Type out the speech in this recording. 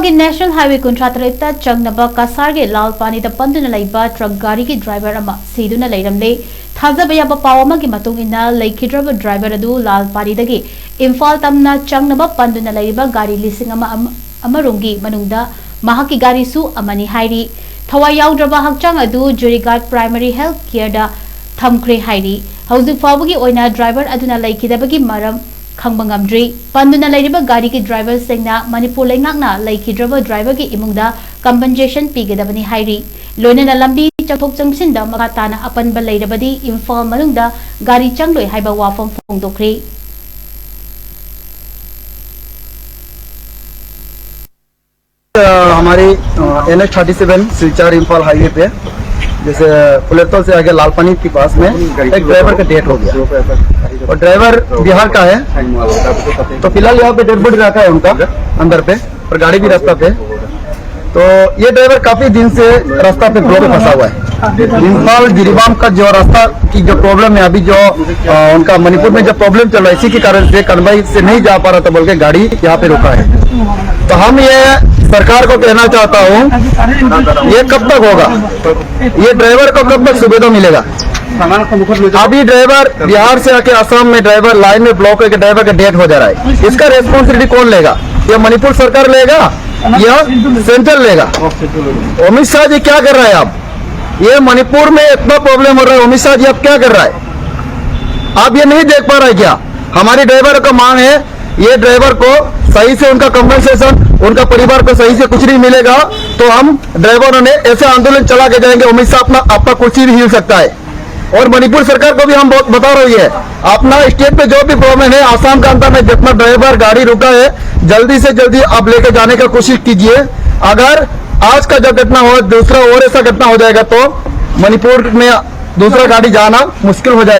की national highway कुंट्रा तरेता चंगनबा कासारगे लाल पानी दा पंदुना लैबा ट्रक गाड़ी की ड्राइवर अमा सीदुना लैरमले थाजब याबा पाव अमा की मतुंग इना लैखिद्रब ड्राइवर अदु लाल पानी दगी इम्फाल तमना चंगनबा पंदुना लैबा गाड़ी लिसिंग अमरुंगी मनुंगदा महाकी गाड़ी सु अमनी हाइरी थवा याउद्रबा हकचांग अदु जुरिगाट प्राइमरी हेल्थ केयर दा थमख्रे हाइरी हौजिक फावगी ओइना ड्राइवर अदुना लैखिदबगी मरम खंबंगमद्री पंदुना लैरिबा गाड़ी की ड्राइवर सेंगना मणिपुर लेंगाकना लैखिद्रब ड्राइवर की इमुंगदा कंपनसेशन पीगदबनी हाइरी लोइनना लंबी चथोक चंगसिनदा मखा ताना अपनबा लैरबदी इम्फाल मनुंगदा गाड़ी चंगलोय हाइबा वाफम फोंदोखरे। हमारी NH-37 सिलचर इम्फाल हाईवे पे जैसे पुलेतल से आगे लाल पानी के पास में एक ड्राइवर का डेथ हो गया और ड्राइवर बिहार का है। तो फिलहाल यहाँ पे डेड बॉडी रखा है उनका अंदर पे और गाड़ी भी रास्ता पे। तो ये ड्राइवर काफी दिन से रास्ता पे ब्लॉक फंसा हुआ है। इम्फाल जिरीबाम का जो रास्ता की जो प्रॉब्लम है अभी जो उनका मणिपुर में जो प्रॉब्लम चल रहा है इसी के कारण से कन्वई से नहीं जा पा रहा था बोल के गाड़ी यहाँ पे रुका है। तो हम ये सरकार को कहना चाहता हूँ ये कब तक होगा, ये ड्राइवर को कब तक सुविधा मिलेगा। अभी ड्राइवर बिहार से आके असम में ड्राइवर लाइन में ब्लॉक करके ड्राइवर का डेथ हो जा रहा है। इसका रेस्पॉन्सिबिलिटी कौन लेगा, ये मणिपुर सरकार लेगा या सेंट्रल लेगा। अमित शाह जी क्या कर रहा है अब, ये मणिपुर में इतना प्रॉब्लम हो रहा है, अमित शाह जी अब क्या कर रहा है, आप ये नहीं देख पा रहे क्या। हमारी ड्राइवर का मांग है ये ड्राइवर को सही से उनका कंपनसेशन, उनका परिवार को सही से कुछ नहीं मिलेगा तो हम ड्राइवरों ने ऐसे आंदोलन चला के जाएंगे। अमित शाह अपना कुर्सी भी हिल सकता है। और मणिपुर सरकार को भी हम बहुत बता रही है अपना स्टेट पे जो भी प्रॉब्लम है आसाम का अंदर में जितना ड्राइवर गाड़ी रुका है जल्दी से जल्दी आप लेके जाने का कोशिश कीजिए। अगर आज का जो घटना हो दूसरा और ऐसा घटना हो जाएगा तो मणिपुर में दूसरा गाड़ी जाना मुश्किल हो जाएगा।